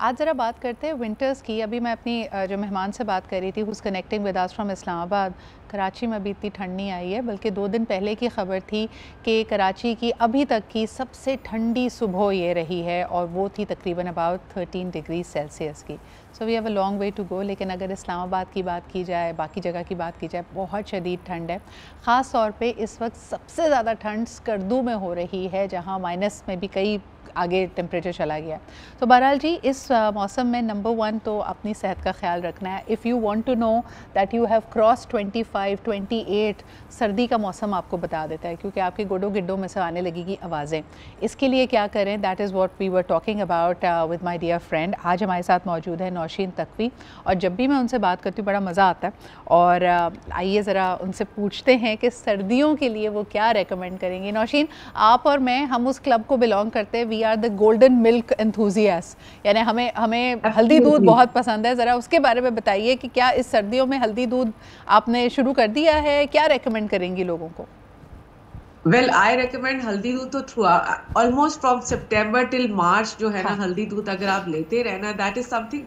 आज ज़रा बात करते हैं विंटर्स की। अभी मैं अपनी जो मेहमान से बात कर रही थी, who's connecting with us from Islamabad. Karachi में अभी इतनी ठंड नहीं आई है, बल्कि 2 दिन पहले की ख़बर थी कि कराची की अभी तक की सबसे ठंडी सुबह ये रही है और वो थी तकरीबन अबाउट 13 डिग्री सेल्सियस की। So we have a long way to go. लेकिन अगर इस्लामाबाद की बात की जाए, बाकी जगह की बात की जाए, बहुत शदीद ठंड है। ख़ास तौर पे इस वक्त सबसे ज़्यादा ठंड स्कर्दू में हो रही है, जहाँ माइनस में भी कई आगे टेम्परेचर चला गया। तो बहरहाल जी, इस मौसम में नंबर 1 तो अपनी सेहत का ख्याल रखना है। If you want to know that you have cross 25, 28, सर्दी का मौसम आपको बता देता है, क्योंकि आपके गोडों गिड्डों में से आने लगेगी आवाज़ें। इसके लिए क्या करें, that is what we were talking about with my dear friend. आज हमारे साथ मौजूद है नौशीन तकवी, और जब भी मैं उनसे बात करती हूँ बड़ा मज़ा आता है। और आइए ज़रा उनसे पूछते हैं कि सर्दियों के लिए वो क्या रेकमेंड करेंगी। नौशीन, आप और मैं, हम उस क्लब को बिलोंग करते हैं, we are the golden milk enthusiast, यानी हमें हल्दी दूध बहुत पसंद है। ज़रा उसके बारे में बताइए कि क्या इस सर्दियों में हल्दी दूध आपने शुरू कर दिया है, क्या रेकमेंड करेंगी लोगों को? वेल आई रिकमेंड हल्दी दूध तो through almost from September till March जो है ना, हाँ, हल्दी दूध अगर आप लेते रहना, दैट इज समथिंग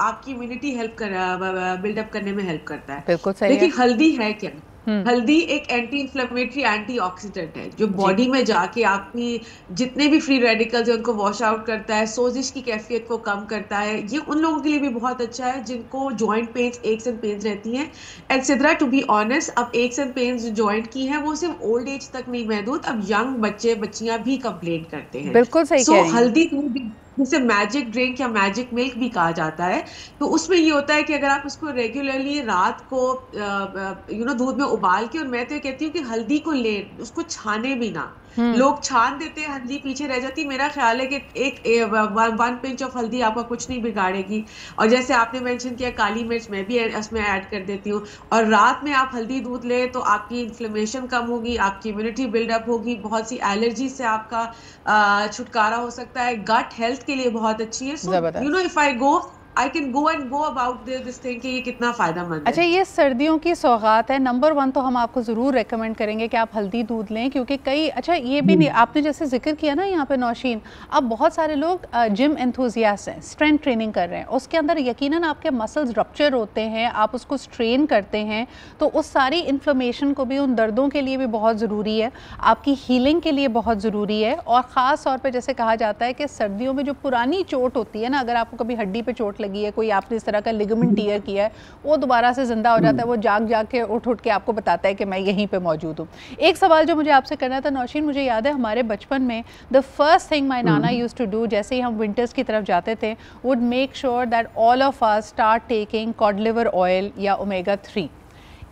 आपकी इम्यूनिटी हेल्प कर बिल्डअप करने में हेल्प करता है। बिल्कुल सही है। देखिए हल्दी है क्या? हम्म। हल्दी एक एंटी इंफ्लेमेटरी एंटीऑक्सीडेंट है जो जी। बॉडी में जाके आपकी जितने भी फ्री रेडिकल्स है उनको वॉश आउट करता है, सोजिश की कैफियत को कम करता है। ये उन लोगों के लिए भी बहुत अच्छा है जिनको joint pains, aches and pains रहती हैं। And Sidra, to be honest, अब एक्स एंड पेन्स जो जॉइंट की है वो सिर्फ ओल्ड एज तक नहीं महदूद, अब यंग बच्चे बच्चियां भी कंप्लेन करते हैं। बिल्कुल सही कह सो रही हैं। हल्दी दूध, जिसे मैजिक ड्रिंक या मैजिक मिल्क भी कहा जाता है, तो उसमें ये होता है कि अगर आप उसको रेगुलरली रात को दूध में उबाल के, और मैं तो ये कहती हूँ कि हल्दी को ले, उसको छाने भी ना। हम्म। लोग छान देते हैं, हल्दी पीछे रह जाती। मेरा ख्याल है कि एक 1 पिंच ऑफ हल्दी आपका कुछ नहीं बिगाड़ेगी। और जैसे आपने मेंशन किया काली मिर्च, मैं भी उसमें ऐड कर देती हूँ। और रात में आप हल्दी दूध ले तो आपकी इन्फ्लेमेशन कम होगी, आपकी इम्यूनिटी बिल्डअप होगी, बहुत सी एलर्जी से आपका छुटकारा हो सकता है, गट हेल्थ के लिए बहुत अच्छी है। सो ज़बरदस्त। If I go, I can go and go about this thing कि ये कितना फायदेमंद है। अच्छा, ये सर्दियों की सौगात है। नंबर 1 तो हम आपको ज़रूर रेकमेंड करेंगे कि आप हल्दी दूध लें, क्योंकि कई, अच्छा ये भी नहीं, आपने जैसे जिक्र किया ना यहाँ पे नौशीन, अब बहुत सारे लोग जिम एंथुजियास्ट हैं, स्ट्रेंथ ट्रेनिंग कर रहे हैं, उसके अंदर यकीनन आपके मसल्स रप्चर होते हैं, आप उसको स्ट्रेन करते हैं, तो उस सारी इन्फ्लेमेशन को भी, उन दर्दों के लिए भी बहुत ज़रूरी है, आपकी हीलिंग के लिए बहुत ज़रूरी है। और ख़ास तौर पर जैसे कहा जाता है कि सर्दियों में जो पुरानी चोट होती है ना, अगर आपको कभी हड्डी पर चोट लगी है, कोई आपने इस तरह का लिगामेंट टीयर किया है, वो दोबारा से जिंदा हो जाता है, वो जाग जाग के उठ के आपको बताता है कि मैं यहीं पे मौजूद हूँ। एक सवाल जो मुझे आपसे करना था नौशीन, मुझे याद है हमारे बचपन में the first thing my Nana used to do, जैसे ही हम विंटर्स की तरफ जाते थे, would make sure that all of us start taking cod liver oil या ओमेगा 3।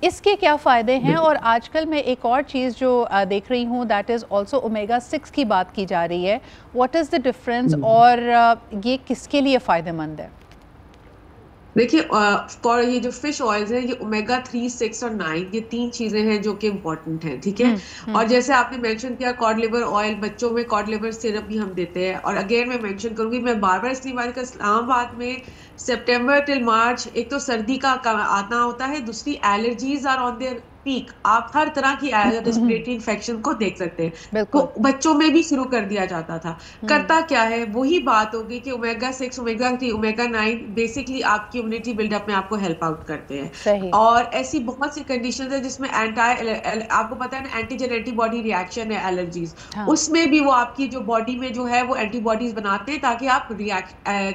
इसके क्या फ़ायदे हैं? और आजकल मैं एक और चीज़ जो देख रही हूँ, दैट इज़ ऑल्सो ओमेगा 6 की बात की जा रही है। व्हाट इज़ द डिफरेंस, और ये किसके लिए फ़ायदेमंद है? देखिए ये जो फिश ऑयल्स हैं, ये ओमेगा 3, 6 और 9, ये 3 चीजें हैं जो कि इम्पोर्टेंट हैं, ठीक है। हम्म। और जैसे आपने मेंशन किया कॉड लिवर ऑयल, बच्चों में कॉड लिवर सिरप भी हम देते हैं। और अगेन मैं मेंशन करूंगी, मैं बार बार इसलिए बात कर, इस्लामाबाद में सितंबर टिल मार्च एक तो सर्दी का आना होता है, दूसरी allergies are on their peak. आप हर तरह की रेस्पिरेटरी इन्फेक्शन को देख सकते हैं। तो बिल्कुल। बच्चों में भी शुरू कर दिया जाता था। हम्म। करता क्या है, वही बात होगी कि ओमेगा 6, ओमेगा 3, ओमेगा 9 बेसिकली आपकी इम्यूनिटी बिल्डअप में आपको हेल्प आउट करते हैं। सही। और ऐसी बहुत सी कंडीशन है जिसमें आपको पता है ना, एंटीजन एंटीबॉडी रिएक्शन है, एलर्जीज, हाँ। उसमें भी वो आपकी जो बॉडी में जो है वो एंटीबॉडीज बनाते हैं ताकि आप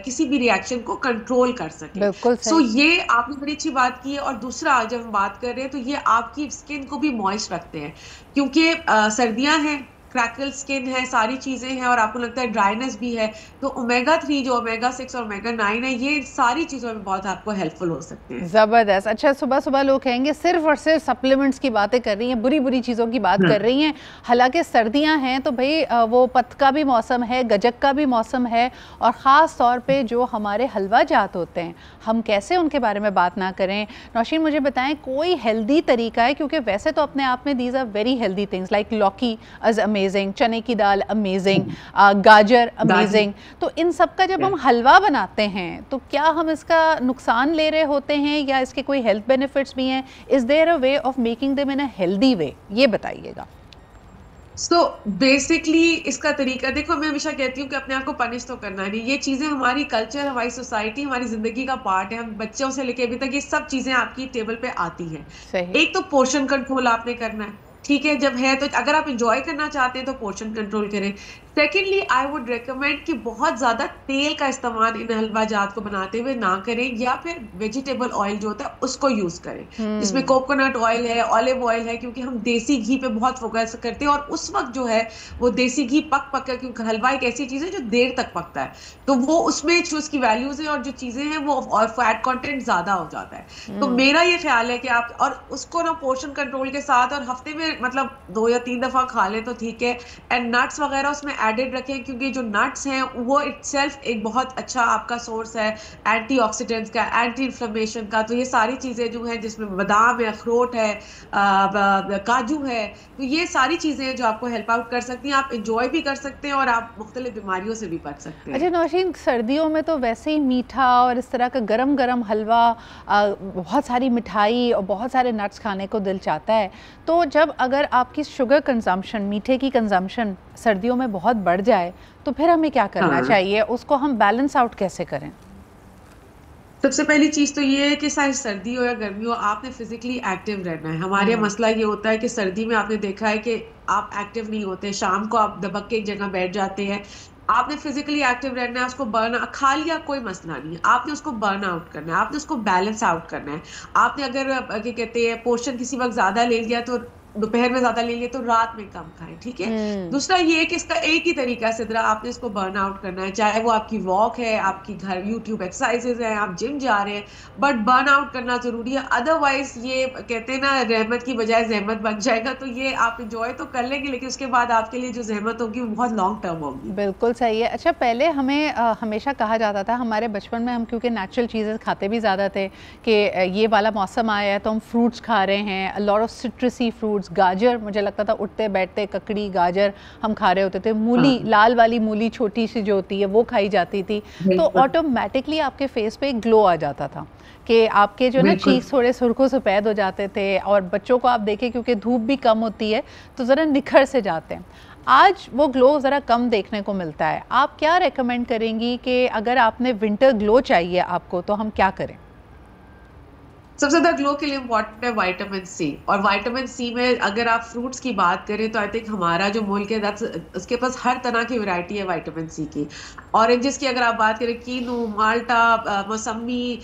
किसी भी रिएक्शन को कंट्रोल कर सके। बिल्कुल सो सही। ये आपने बड़ी अच्छी बात की है। और दूसरा, जब हम बात कर रहे हैं तो ये आपकी स्किन को भी मॉइस्ट रखते हैं, क्योंकि सर्दियां हैं, क्रैकल स्किन है, सारी चीजें हैं, और आपको लगता है ड्राइनेस भी है। तो ओमेगा 3 जो ओमेगा 6 और ओमेगा 9 है, ये सारी चीजों में बहुत आपको हेल्पफुल हो सकते हैं। ज़बरदस्त। अच्छा, सुबह सुबह लोग कहेंगे सिर्फ और सिर्फ सप्लीमेंट्स की बातें कर रही हैं, बुरी बुरी चीज़ों की बात कर रही हैं। हालांकि सर्दियां हैं तो भाई वो पत का भी मौसम है, गजक का भी मौसम है, और ख़ास तौर पे जो हमारे हलवा जात होते हैं, हम कैसे उनके बारे में बात ना करें। नौशीन, मुझे बताएं कोई हेल्दी तरीका है, क्योंकि वैसे तो अपने आप में these are very healthy things, like lauki is amazing, चने की दाल अमेजिंग, गाजर अमेजिंग, तो इन सब का जब हम हलवा बनाते हैं तो क्या हम इसका नुकसान ले रहे होते हैं या इसके कोई हेल्थ बेनिफिट्स भी हैं? Is there a way of making them in a healthy way? ये बताइएगा। सो बेसिकली इसका तरीका देखो, मैं हमेशा कहती हूँ कि अपने आप को पनिश तो करना नहीं। ये चीजें हमारी कल्चर, हमारी सोसाइटी, हमारी जिंदगी का पार्ट है। हम बच्चों से लेके अभी तक ये सब चीजें आपकी टेबल पे आती हैं। सही। एक तो पोर्शन कंट्रोल आपने करना है, ठीक है। जब है तो अगर आप इंजॉय करना चाहते हैं तो पोर्शन कंट्रोल करें। सेकेंडली आई वुड रिकमेंड कि बहुत ज्यादा तेल का इस्तेमाल इन हलवा जात को बनाते हुए ना करें, या फिर वेजिटेबल ऑयल जो होता है उसको यूज करें, जिसमें हम्म। कोकोनट ऑयल है, ऑलिव ऑयल है, क्योंकि हम देसी घी पे बहुत फोकस करते हैं। और उस वक्त जो है वो देसी घी पक पक कर, क्योंकि हलवा एक ऐसी चीज है जो देर तक पकता है, तो वो उसमें जो उसकी वैल्यूज है और जो चीजें हैं वो, और फैट कंटेंट ज्यादा हो जाता है। तो हम्म। मेरा ये ख्याल है कि आप और उसको ना पोर्शन कंट्रोल के साथ, और हफ्ते में मतलब 2 या 3 दफा खा लें तो ठीक है। एंड नट्स वगैरह उसमें एडेड रखें, क्योंकि जो नट्स हैं वो इटसेल्फ एक बहुत अच्छा आपका सोर्स है एंटीऑक्सीडेंट्स का, एंटी इन्फ्लेमेशन का। तो ये सारी चीजें जो हैं, जिसमें बादाम है, अखरोट है, काजू है, तो ये सारी चीजें हैं जो आपको हेल्प आउट कर सकती हैं। आप इंजॉय भी कर सकते हैं और आप मुख्तलिफ बीमारियों से भी बच सकते अच्छा हैं। नौशीन, सर्दियों में तो वैसे ही मीठा और इस तरह का गरम गरम हलवा, बहुत सारी मिठाई और बहुत सारे नट्स खाने को दिल चाहता है। तो जब अगर आपकी शुगर कंजम्पशन, मीठे की कंजम्पशन सर्दियों में बहुत बढ़ जाए तो फिर हमें क्या करना हाँ, चाहिए? उसको हम बैलेंस आउट कैसे करें? सबसे पहली चीज तो ये है कि चाहे सर्दी हो या गर्मी हो, आपने फिजिकली एक्टिव रहना है। हमारे यहाँ हम्म। मसला ये होता है कि सर्दी में आपने देखा है कि आप एक्टिव नहीं होते, शाम को आप दबक के एक जगह बैठ जाते हैं। आपने फिजिकली एक्टिव रहना है, उसको बर्न खा लिया कोई मसला नहीं है, आपने उसको बर्न आउट करना है, आपने उसको बैलेंस आउट करना है। आपने अगर क्या कहते हैं पोर्शन किसी वक्त ज्यादा ले लिया तो दोपहर में ज्यादा ले लिया तो रात में कम खाएं, ठीक है। हम्म। दूसरा ये है कि इसका एक ही तरीका है सिद्रा, आपने इसको बर्न आउट करना है, चाहे वो आपकी वॉक है, आपकी घर यूट्यूब एक्सरसाइजेज है, आप जिम जा रहे हैं, बट बर्न आउट करना जरूरी है। अदरवाइज ये कहते हैं ना, रहमत की बजाय जहमत बन जाएगा। तो ये आप इंजॉय तो कर लेंगे, लेकिन उसके बाद आपके लिए जो जहमत होगी वो बहुत लॉन्ग टर्म होगी। बिल्कुल सही है। अच्छा, पहले हमें हमेशा कहा जाता था, हमारे बचपन में हम क्योंकि नेचुरल चीज़ें खाते भी ज़्यादा थे, कि ये वाला मौसम आया है तो हम फ्रूट्स खा रहे हैं, अ लॉट ऑफ सिट्रसी फ्रूट्स। गाजर, मुझे लगता था उठते बैठते ककड़ी गाजर हम खा रहे होते थे। मूली, हाँ, लाल वाली मूली छोटी सी जो होती है वो खाई जाती थी। तो बिल्कुल ऑटोमेटिकली आपके फेस पे एक ग्लो आ जाता था, कि आपके जो ना बिल्कुल। चीक्स थोड़े सुर्खों सफ़ेद हो जाते थे। और बच्चों को आप देखें, क्योंकि धूप भी कम होती है तो ज़रा निखर से जाते हैं। आज वो ग्लो ज़रा कम देखने को मिलता है। आप क्या रेकमेंड करेंगी कि अगर आपने विंटर ग्लो चाहिए आपको, तो हम क्या करें? सबसे ज्यादा ग्लो के लिए इम्पोर्टेंट है विटामिन सी। और विटामिन सी में अगर आप फ्रूट्स की बात करें तो आई थिंक हमारा जो मुल्क है उसके पास हर तरह की वैरायटी है विटामिन सी की। ऑरेंजेस की अगर आप बात करें, कीनू, माल्टा, मौसमी,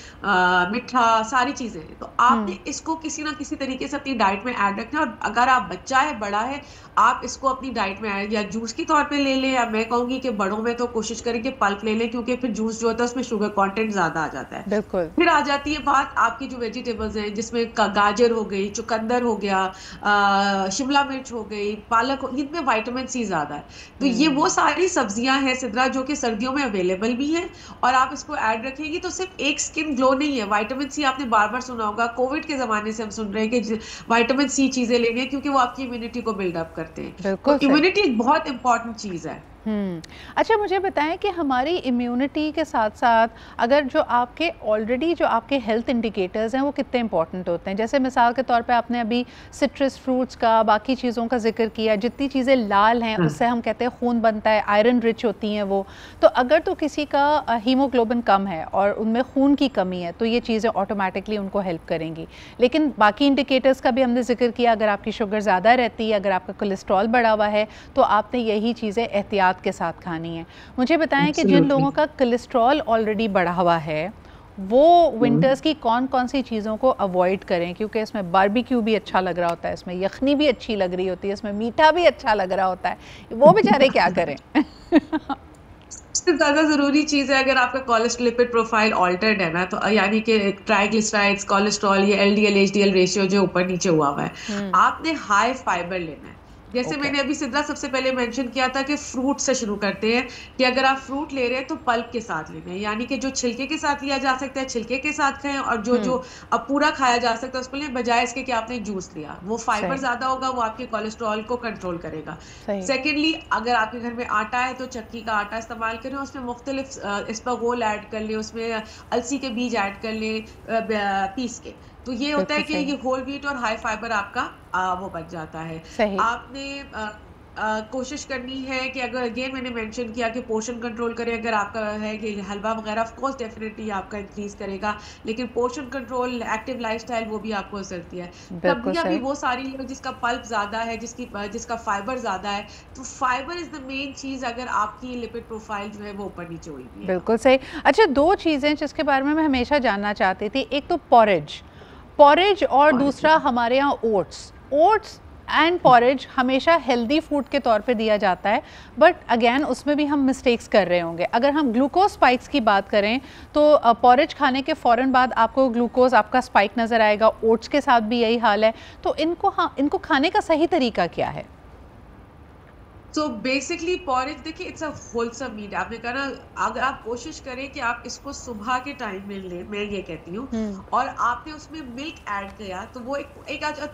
मिठा, सारी चीजें हैं। तो हुँ। आपने इसको किसी ना किसी तरीके से अपनी डाइट में ऐड रखना है। और अगर आप बच्चा है, बड़ा है, आप इसको अपनी डाइट में ऐड या जूस के तौर पे ले लें, या मैं कहूंगी कि बड़ों में तो कोशिश करें कि पल्प ले लें, क्योंकि फिर जूस जो होता है उसमें शुगर कंटेंट ज्यादा आ जाता है। बिल्कुल। फिर आ जाती है बात आपकी जो वेजिटेबल्स हैं, जिसमें गाजर हो गई, चुकंदर हो गया, शिमला मिर्च हो गई, पालक हो, इनमें विटामिन सी ज्यादा है। तो ये वो हुँ। सारी सब्जियां हैं सिद्रा जो कि सर्दियों में अवेलेबल भी हैं। और आप इसको ऐड रखेंगी तो सिर्फ एक स्किन ग्लो नहीं है। विटामिन सी आपने बार बार सुना होगा, कोविड के जमाने से हम सुन रहे हैं कि विटामिन सी चीजें लेनी है, क्योंकि वो आपकी इम्यूनिटी को बिल्डअप करते हैं। तो बिल्कुल सही। इम्यूनिटी एक बहुत इंपॉर्टेंट चीज है। हुँ। अच्छा, मुझे बताएँ कि हमारी इम्यूनिटी के साथ-साथ अगर जो आपके ऑलरेडी जो आपके हेल्थ इंडिकेटर्स हैं वो कितने इम्पोर्टेंट होते हैं? जैसे मिसाल के तौर पे आपने अभी सिट्रस फ्रूट्स का, बाकी चीज़ों का ज़िक्र किया। जितनी चीज़ें लाल हैं हाँ, उससे हम कहते हैं खून बनता है, आयरन रिच होती हैं वो। तो अगर तो किसी का हीमोग्लोबिन कम है और उनमें खून की कमी है, तो ये चीज़ें ऑटोमैटिकली उनको हेल्प करेंगी। लेकिन बाकी इंडिकेटर्स का भी हमने ज़िक्र किया, अगर आपकी शुगर ज़्यादा रहती है, अगर आपका कोलेस्ट्रॉल बढ़ा हुआ है, तो आपने यही चीज़ें एहतियात के साथ खानी है। मुझे बताएं कि जिन एब्सोल्युटली। लोगों का कोलेस्ट्रॉल ऑलरेडी बढ़ा हुआ है, वो विंटर्स की कौन-कौन सी चीज़ों को अवॉइड करें? क्योंकि इसमें बारबेक्यू भी अच्छा लग रहा होता है, इसमें यखनी भी अच्छी लग रही होती है, इसमें मीठा भी अच्छा लग रहा होता है। वो बेचारे क्या करें? सबसे ज्यादा जरूरी चीज है, अगर आपका कोलेस्ट्रॉल लिपिड प्रोफाइल ऑल्टर्ड है ना, तो यानी कि ट्राइग्लिसराइड्स, कोलेस्ट्रॉल, ये एलडीएल एचडीएल रेशियो जो ऊपर नीचे हुआ हुआ है, हुँ। आपने हाई फाइबर लेना है। जैसे ओके। मैंने अभी सिद्धा सबसे पहले मेंशन किया था कि फ्रूट से शुरू करते हैं, कि अगर आप फ्रूट ले रहे हैं तो पल्प के साथ लेना है, यानी कि जो छिलके के साथ लिया जा सकता है छिलके के साथ खाएं, और जो हुँ। जो अब पूरा खाया जा सकता है उसको लें, बजाय इसके कि आपने जूस लिया। वो फाइबर सही। ज्यादा होगा, वो आपके कोलेस्ट्रॉल को कंट्रोल करेगा। सही। सेकेंडली, अगर आपके घर में आटा है तो चक्की का आटा इस्तेमाल करें, उसमें मुख्तलिफ इसबगोल ऐड कर लें, उसमें अलसी के बीज ऐड कर लें, पीस के। तो ये होता है बिल्कुल कि सही। ये होल व्हीट और हाई फाइबर आपका वो बन जाता है। सही। आपने कोशिश करनी है कि अगर अगेन मैंने मेंशन किया कि पोर्शन कंट्रोल करें, अगर आपका है कि हलवा वगैरह ऑफ कोर्स डेफिनेटली आपका इंक्रीज करेगा, लेकिन पोर्शन कंट्रोल, एक्टिव लाइफस्टाइल वो भी आपको हो सकती है। बिल्कुल सब्जियां भी सही। वो सारी लो जिसका पल्प ज्यादा है, जिसका फाइबर ज्यादा है, तो फाइबर इज द मेन चीज अगर आपकी लिपिड प्रोफाइल जो है वो ऊपर नीचे हुई भी है। बिल्कुल सही। अच्छा, दो चीज़ें जिसके बारे में मैं हमेशा जानना चाहती थी, एक तो पॉरेज, पॉरेज और और दूसरा हमारे यहाँ ओट्स। ओट्स एंड पॉरेज हमेशा हेल्दी फूड के तौर पे दिया जाता है, बट अगेन उसमें भी हम मिस्टेक्स कर रहे होंगे। अगर हम ग्लूकोज स्पाइक्स की बात करें तो पॉरेज खाने के फ़ौरन बाद आपको ग्लूकोज आपका स्पाइक नज़र आएगा, ओट्स के साथ भी यही हाल है। तो इनको खाने का सही तरीका क्या है? तो बेसिकली पॉरेज देखिए इट्स अ होलसम मीट। आपने कहा ना, अगर आप कोशिश करें कि आप इसको सुबह के टाइम में लें, मैं ये कहती हूँ, और आपने उसमें मिल्क ऐड किया तो वो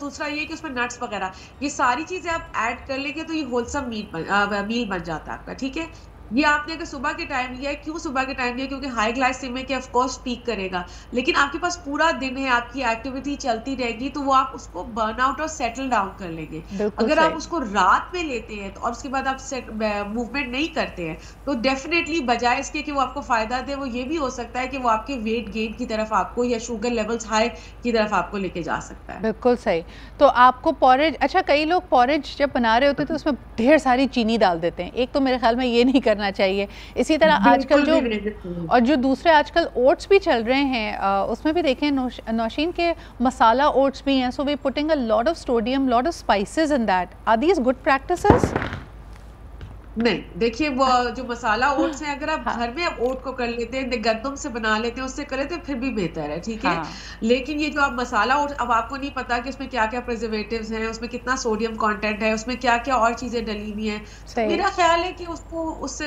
दूसरा ये कि उसमें नट्स वगैरह ये सारी चीजें आप ऐड कर लेंगे तो ये होलसम मील बन जाता है आपका, ठीक है। ये आपने अगर सुबह के टाइम लिया है, क्यों सुबह के टाइम लिया, क्योंकि हाई ग्लाइसेमिक के ऑफकोर्स पीक करेगा, लेकिन आपके पास पूरा दिन है, आपकी एक्टिविटी चलती रहेगी, तो वो आप उसको बर्न आउट और सेटल डाउन कर लेंगे। बिल्कुल अगर आप सही। उसको रात में लेते हैं तो और उसके बाद आप मूवमेंट नहीं करते हैं, तो डेफिनेटली बजाय इसके कि वो आपको फायदा दे, वो ये भी हो सकता है कि वो आपके वेट गेन की तरफ आपको या शुगर लेवल्स हाई की तरफ आपको लेके जा सकता है। बिल्कुल सही। तो आपको पॉरेज, अच्छा कई लोग पॉरेज जब बना रहे होते हैं तो उसमें ढेर सारी चीनी डाल देते हैं, एक तो मेरे ख्याल में ये नहीं करना चाहिए। इसी तरह आजकल बिल्कुल जो, भी नहीं। और जो दूसरे आजकल ओट्स भी चल रहे हैं, उसमें भी देखें नौशीन के मसाला ओट्स भी हैं, so we putting a lot of sodium, lot of spices in that. Are these good practices? नहीं, देखिए वो जो मसाला ओट्स है, अगर आप हाँ घर में आप ओट को कर लेते हैं, गंदम से बना लेते हैं, उससे कर लेते हैं, फिर भी बेहतर है, ठीक है। हाँ लेकिन ये जो आप मसाला ओट्स, अब आपको नहीं पता कि उसमें क्या क्या प्रिजर्वेटिव्स हैं, उसमें कितना सोडियम कंटेंट है, उसमें क्या क्या और चीजें डली हुई हैं, तो सही। मेरा ख्याल है कि उसको उससे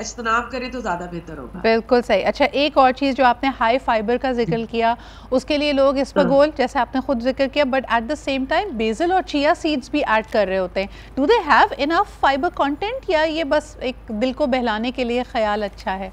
इज्तनाब करें तो ज्यादा बेहतर होगा। बिल्कुल सही। अच्छा, एक और चीज़ जो आपने हाई फाइबर का जिक्र किया, उसके लिए लोग हाँ। इसबगोल जैसे आपने खुद जिक्र किया, but at the same time BECIL और चिया सीड्स भी ऐड कर रहे होते हैं। Do they have enough fibre content या ये बस एक दिल को बहलाने के लिए ख्याल अच्छा है?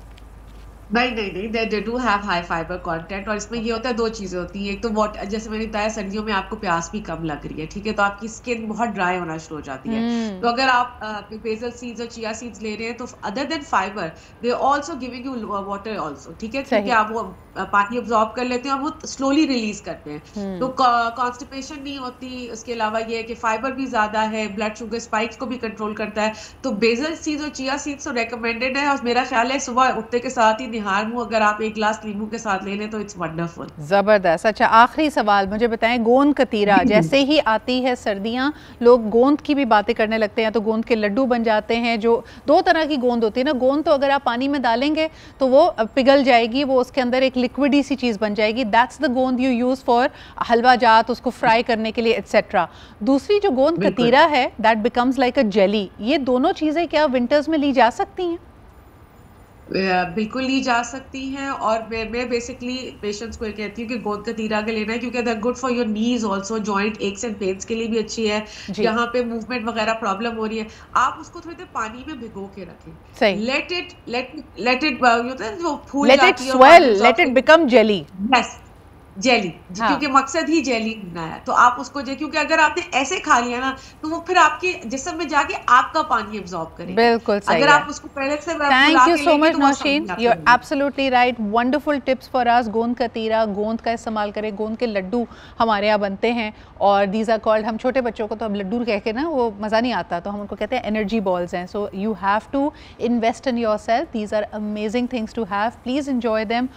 नहीं नहीं नहीं, they do have high fibre content, और इसमें ये होता है, दो चीजें होती हैं। एक तो वाटर, जैसे मैंने बताया सर्दियों में आपको प्यास भी कम लग रही है, ठीक है, तो आपकी स्किन बहुत ड्राई होना शुरू हो जाती है। तो अगर आप बेसल सीड्स और चिया सीड्स ले रहे हैं तो other than fibre they also giving you water also, ठीक है, क्योंकि सही। आप वो पानी अब्सॉर्ब कर लेते हैं और वो स्लोली रिलीज करते हैं, तो कॉन्स्टिपेशन नहीं होती। उसके अलावा ये है कि फाइबर भी ज्यादा है, ब्लड शुगर स्पाइक्स को भी कंट्रोल करता है। तो बेसल सीड्स और चिया सीड्स तो रेकमेंडेड है, और मेरा ख्याल है सुबह उठते के साथ ही निहार मुंह अगर आप एक गिलास नींबू के साथ ले लें तो इट्स वंडरफुल। ज़बरदस्त। अच्छा, आखिरी सवाल मुझे बताएं, गोंद कतीरा जैसे ही आती है सर्दियां, लोग गोंद की भी बातें करने लगते हैं, तो गोंद के लड्डू बन जाते हैं। जो दो तरह की गोंद होती है ना, गोंद तो अगर आप पानी में डालेंगे तो वो पिघल जाएगी, वो उसके अंदर एक लिक्विडी सी चीज़ बन जाएगी, दैट्स द गोंद यू यूज़ फॉर हलवा जात, उसको फ्राई करने के लिए एट्सेट्रा। दूसरी जो गोंद बिल्कुल। कतीरा है, that becomes like a jelly. ये दोनों चीज़ें क्या विंटर्स में ली जा सकती हैं? बिल्कुल ली जा सकती हैं, और मैं बेसिकली पेशेंट्स को ये कहती हूँ कि गोंद कतीरा के लेना है, क्योंकि that good for your knees also, joint x and pens के लिए भी अच्छी है, जी। जहाँ पे मूवमेंट वगैरह प्रॉब्लम हो रही है। आप उसको थोड़ी देर पानी में भिगो के रखें, सही। लेट इट होता है जो फूल लेट इट जाती है और स्वेल, पानी let it absorb become jelly. कर। जेली, हाँ क्योंकि मकसद ही जेली बनना है, तो आप उसको क्योंकि अगर आपने ऐसे खा लिया ना, तो वो फिर आपके जिस्म में जाके आपका पानी एब्जॉर्ब करेगी। बिल्कुल सही अगर है। आप उसको पहले से फुला थैंक यू के सो लेंगे मच तो वो नौशीन, समझ यू आपको आर नहीं। Absolutely right. Wonderful tips for us. गोंद कतीरा, गोंद का इस्तेमाल करें, गोंद के लड्डू हमारे यहाँ बनते हैं, और दीज आर कॉल्ड, हम छोटे बच्चों को तो अब लड्डू कह के ना वो मज़ा नहीं आता, तो हम उनको कहते हैं एनर्जी बॉल्स हैं। So you have to invest in your self, these are amazing things to have, please enjoy them।